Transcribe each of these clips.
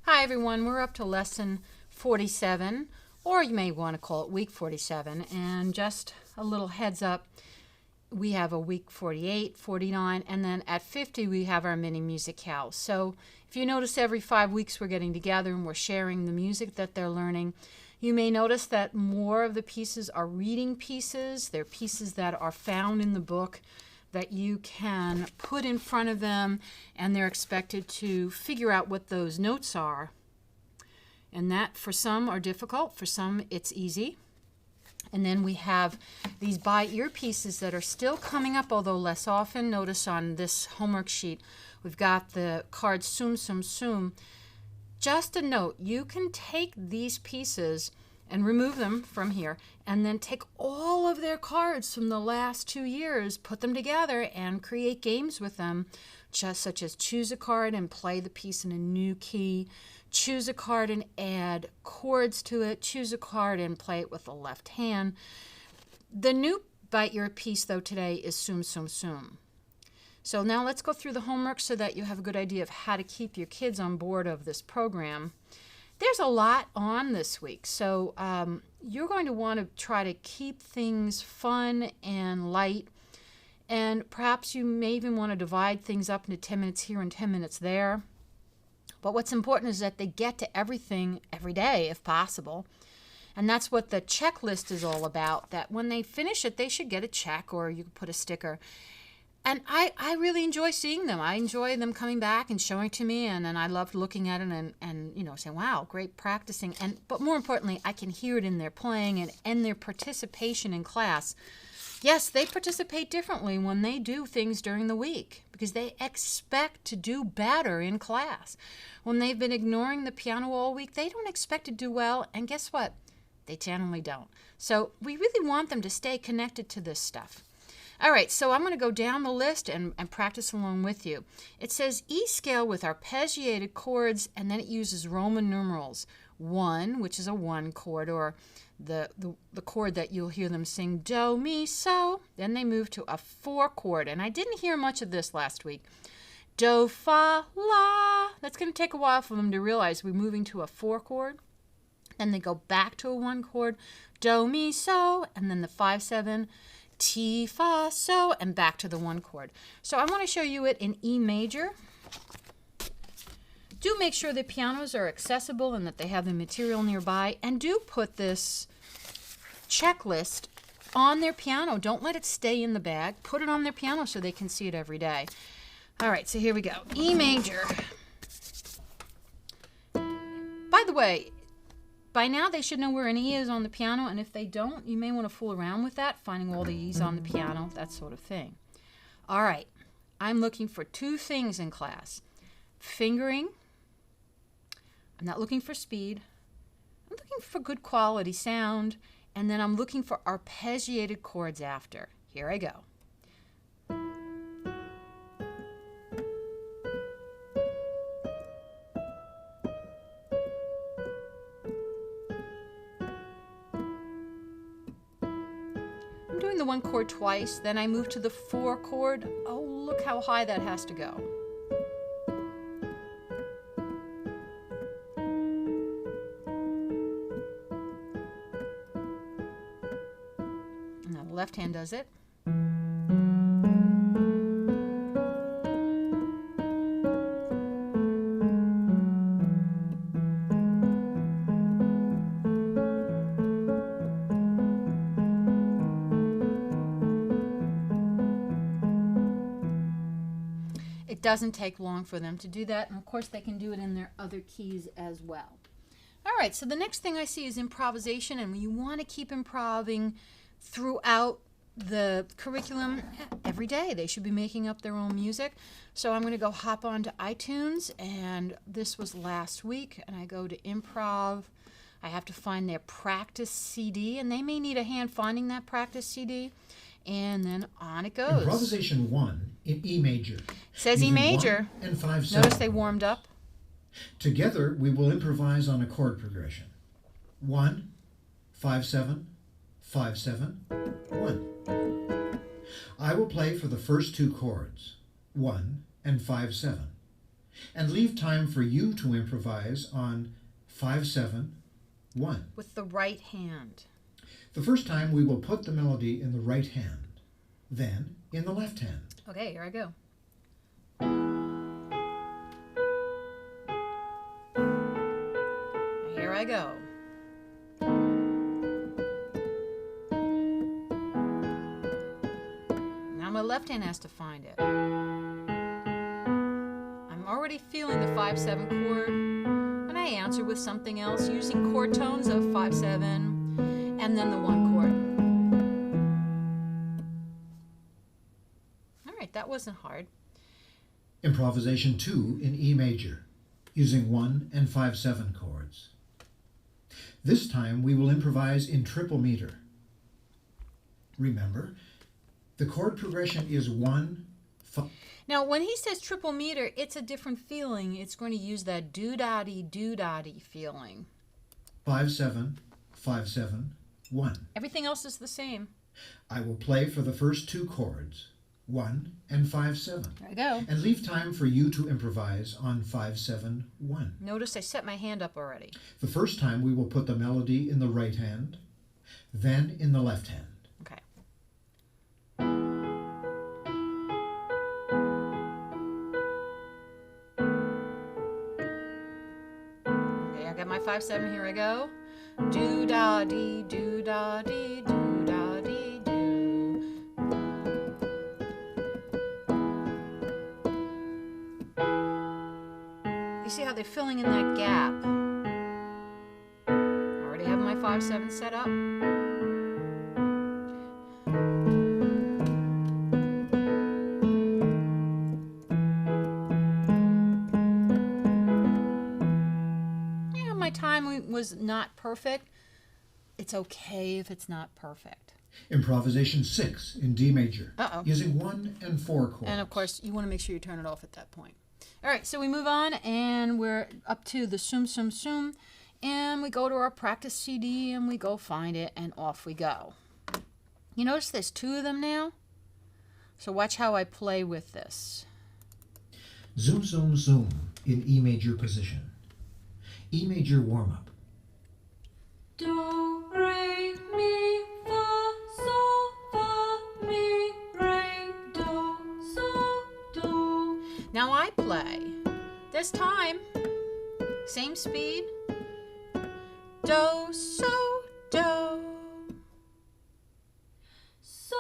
Hi everyone, we're up to lesson 47, or you may want to call it week 47, and just a little heads up, we have a week 48, 49, and then at 50 we have our mini musicale. So if you notice every 5 weeks we're getting together and we're sharing the music that they're learning. You may notice that more of the pieces are reading pieces. They're pieces that are found in the book that you can put in front of them, and they're expected to figure out what those notes are. And that for some are difficult, for some it's easy. And then we have these by ear pieces that are still coming up, although less often. Notice on this homework sheet we've got the card Summ Summ Summ. Just a note, you can take these pieces and remove them from here, and then take all of their cards from the last 2 years, put them together, and create games with them, just such as choose a card and play the piece in a new key, choose a card and add chords to it, choose a card and play it with the left hand. The new by ear piece, though, today is Summ Summ Summ. So now let's go through the homework so that you have a good idea of how to keep your kids on board of this program. There's a lot on this week, so you're going to want to try to keep things fun and light, and perhaps you may even want to divide things up into 10 minutes here and 10 minutes there. But what's important is that they get to everything every day if possible, and that's what the checklist is all about, that when they finish it they should get a check, or you can put a sticker. And I really enjoy seeing them. I enjoy them coming back and showing to me, and I love looking at it and you know, saying, wow, great practicing. But more importantly, I can hear it in their playing and their participation in class. Yes, they participate differently when they do things during the week because they expect to do better in class. When they've been ignoring the piano all week, they don't expect to do well, and guess what? They generally don't. So we really want them to stay connected to this stuff. All right, so I'm going to go down the list and practice along with you. It says E scale with arpeggiated chords, and then it uses Roman numerals. 1, which is a 1 chord, or the chord that you'll hear them sing, do, mi, so. Then they move to a 4 chord, and I didn't hear much of this last week. Do, fa, la. That's going to take a while for them to realize we're moving to a 4 chord. Then they go back to a 1 chord, do, mi, so, and then the 5/7. Ti, fa, so, and back to the 1 chord. So I want to show you it in E major. Do make sure the pianos are accessible and that they have the material nearby, and do put this checklist on their piano. Don't let it stay in the bag. Put it on their piano so they can see it every day. All right, so here we go. E major. By the way, by now they should know where an E is on the piano, and if they don't, you may want to fool around with that, finding all the E's on the piano, that sort of thing. All right, I'm looking for 2 things in class. Fingering. I'm not looking for speed. I'm looking for good quality sound, and then I'm looking for arpeggiated chords after. Here I go. Doing the 1 chord twice, then I move to the 4 chord. Oh, look how high that has to go. Now the left hand does it. It doesn't take long for them to do that, and of course they can do it in their other keys as well. All right, so the next thing I see is improvisation, and you want to keep improving throughout the curriculum every day. They should be making up their own music. So I'm going to go hop on to iTunes, and this was last week, and I go to improv. I have to find their practice CD, and they may need a hand finding that practice CD. And then on it goes. Improvisation 1 in E major. It says E major. 1 and 5/7. Notice they warmed up. Together we will improvise on a chord progression. 1, 5/7, 5/7, 1. I will play for the first 2 chords, 1 and 5/7. And leave time for you to improvise on 5-7-1. With the right hand. The first time we will put the melody in the right hand, then in the left hand. Okay, here I go. Here I go. Now my left hand has to find it. I'm already feeling the 5-7 chord, and I answer with something else using chord tones of 5-7 and then the 1 chord. All right, that wasn't hard. Improvisation 2 in E major, using 1 and 5-7 chords. This time we will improvise in triple meter. Remember, the chord progression is 1, 5. Now, when he says triple meter, it's a different feeling. It's going to use that doo-da-dee feeling. 5-7, 5-7, 1. Everything else is the same. I will play for the first 2 chords, 1 and 5-7. There I go. And leave time for you to improvise on 5-7-1. Notice I set my hand up already. The first time we will put the melody in the right hand, then in the left hand. Okay. Okay, I got my 5-7. Here I go. Do-da-dee, do-da-dee, do-da-dee, do. You see how they're filling in that gap? I already have my 5-7 set up. Yeah, my time was not perfect. It's okay if it's not perfect. Improvisation 6 in D major, Uh-oh. using 1 and 4 chords. And of course, you want to make sure you turn it off at that point. All right, so we move on, and we're up to the Summ Summ Summ, and we go to our practice CD, and we go find it, and off we go. You notice there's 2 of them now? So watch how I play with this. Summ Summ Summ in E major position. E major warm-up. Do, re, mi, fa, sol, fa, mi, re, do, sol, do. Now I play. This time, same speed. Do, so, do. Sol,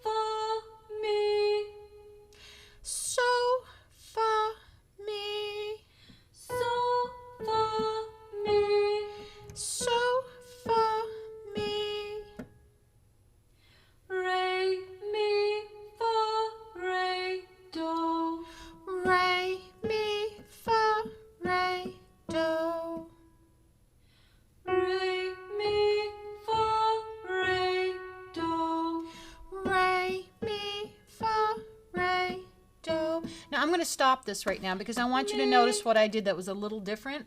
fa, mi. So, fa, mi. So, fa, mi. So, fa, mi. Re, mi, fa, re, do. Re, mi, fa, re, do. Re, mi, fa, re, do. Re, mi, fa, re, do. Now I'm going to stop this right now because I want you to notice what I did that was a little different.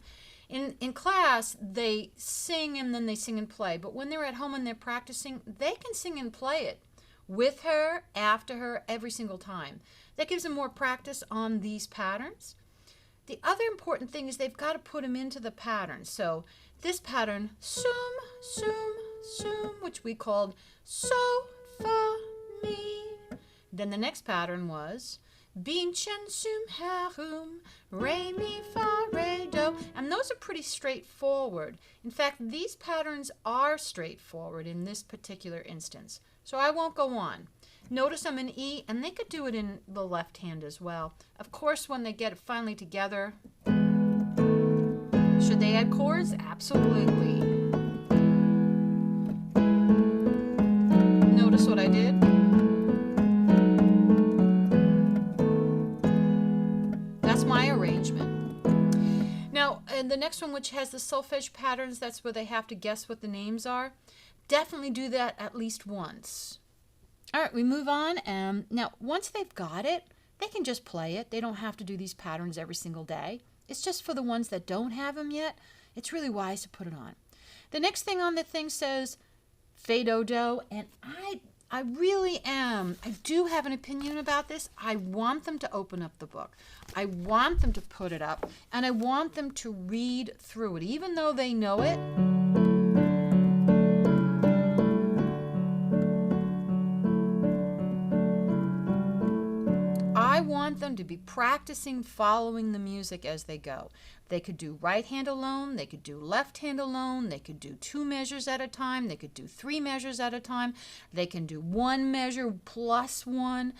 In class, they sing and then they sing and play. But when they're at home and they're practicing, they can sing and play it with her, after her, every single time. That gives them more practice on these patterns. The other important thing is they've got to put them into the pattern. So this pattern, Summ, Summ, Summ, which we called So, Fa, Mi. Then the next pattern was Bin, Chen, Sum, Harum, Re, Mi, Fa, Re, Do. And those are pretty straightforward. In fact, these patterns are straightforward in this particular instance. So I won't go on. Notice I'm in E, and they could do it in the left hand as well. Of course, when they get it finally together, should they add chords? Absolutely. Notice what I did? That's my arrangement. Now, the next one, which has the solfege patterns, that's where they have to guess what the names are. Definitely do that at least once. All right, we move on. Now, once they've got it, they can just play it. They don't have to do these patterns every single day. It's just for the ones that don't have them yet. It's really wise to put it on. The next thing on the thing says Fais Do Do, and I really am. I do have an opinion about this. I want them to open up the book. I want them to put it up, and I want them to read through it, even though they know it. I want them to be practicing following the music as they go. They could do right hand alone, they could do left hand alone, they could do 2 measures at a time, they could do 3 measures at a time, they can do 1 measure plus 1.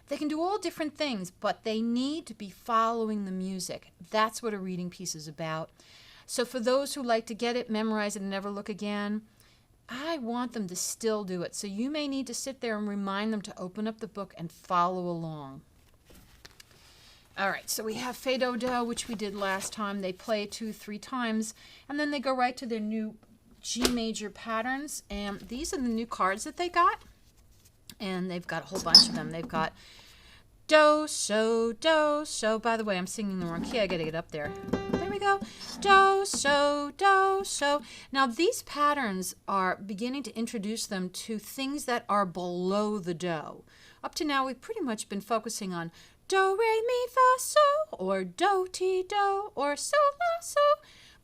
They can do all different things, but they need to be following the music. That's what a reading piece is about. So for those who like to get it, memorize it, and never look again, I want them to still do it. So you may need to sit there and remind them to open up the book and follow along. All right, so we have Fais Do Do, which we did last time. They play it 2-3 times, and then they go right to their new G major patterns. And these are the new cards that they got. And they've got a whole bunch of them. They've got Do, So, Do, So. By the way, I'm singing the wrong key. I got to get up there. There we go. Do, So, Do, So. Now, these patterns are beginning to introduce them to things that are below the Do. Up to now, we've pretty much been focusing on Do, Re, Mi, Fa, So, or Do, Ti, Do, or So, La, So.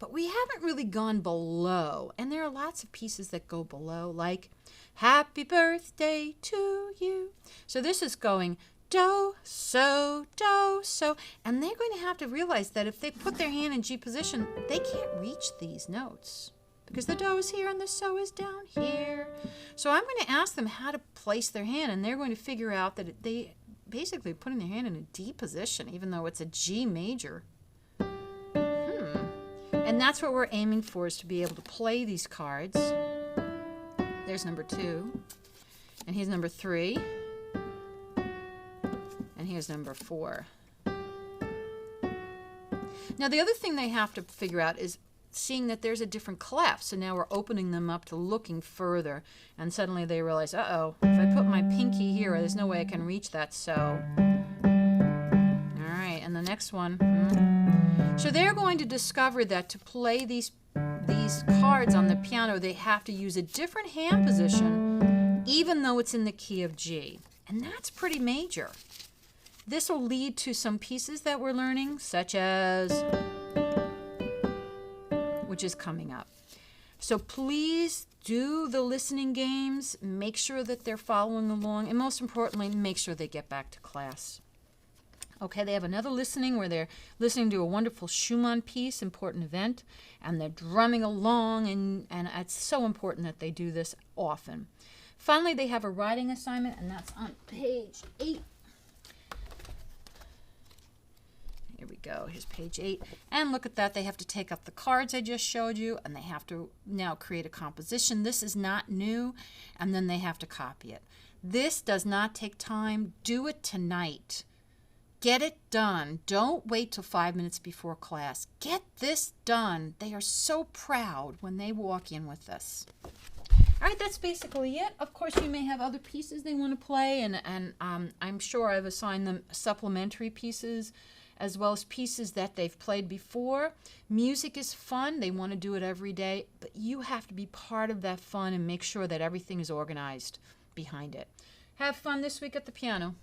But we haven't really gone below. And there are lots of pieces that go below, like Happy Birthday to You. So this is going Do, So, Do, So. And they're going to have to realize that if they put their hand in G position, they can't reach these notes because the Do is here and the So is down here. So I'm going to ask them how to place their hand, and they're going to figure out that they basically putting their hand in a D position, even though it's a G major. And that's what we're aiming for, is to be able to play these cards. There's number 2, and here's number 3, and here's number 4. Now the other thing they have to figure out is seeing that there's a different clef. So now we're opening them up to looking further, and suddenly they realize, uh-oh, if I put my pinky here, there's no way I can reach that So. All right, and the next one. So they're going to discover that to play these cards on the piano, they have to use a different hand position, even though it's in the key of G. And that's pretty major. This will lead to some pieces that we're learning, such as, which is coming up. So please do the listening games, make sure that they're following along, and most importantly, make sure they get back to class. Okay, they have another listening where they're listening to a wonderful Schumann piece, important event, and they're drumming along, and it's so important that they do this often. Finally, they have a writing assignment, and that's on page 8. Here we go. Here's page 8. And look at that. They have to take up the cards I just showed you, and they have to now create a composition. This is not new, and then they have to copy it. This does not take time. Do it tonight. Get it done. Don't wait till 5 minutes before class. Get this done. They are so proud when they walk in with this. All right, that's basically it. Of course, you may have other pieces they want to play, and I'm sure I've assigned them supplementary pieces as well as pieces that they've played before. Music is fun. They want to do it every day, but you have to be part of that fun and make sure that everything is organized behind it. Have fun this week at the piano.